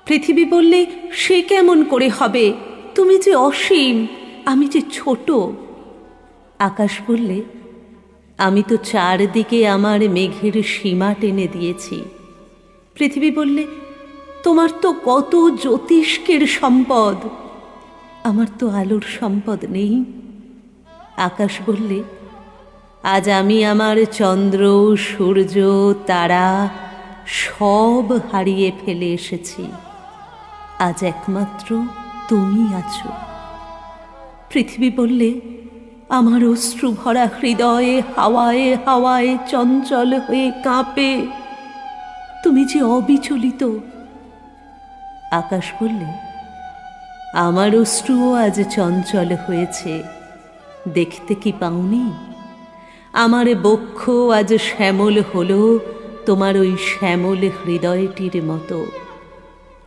পৃথিবী বললে, সে কেমন করে হবে? তুমি যে অসীম, আমি যে ছোট। আকাশ বললে, আমি তো চারদিকে আমার মেঘের সীমা টেনে দিয়েছি। পৃথিবী বললে, তোমার তো কত জ্যোতিষ্কের সম্পদ, আমার তো আলোর সম্পদ নেই। আকাশ বললে, আজ আমি আমার চন্দ্র, সূর্য, তারা সব হারিয়ে ফেলে এসেছি, আজ একমাত্র তুমি আছো। পৃথিবী বললে, আমার অশ্রু ভরা হৃদয়ে হাওয়ায় হাওয়ায় চঞ্চল হয়ে কাঁপে, তুমি যে অবিচলিত। আকাশ বললে, আমার অশ্রুও আজ চঞ্চল হয়েছে, দেখতে কি পাওনি? আমার বক্ষ আজ শ্যামল হলো তোমার ওই শ্যামল হৃদয়টির মতো।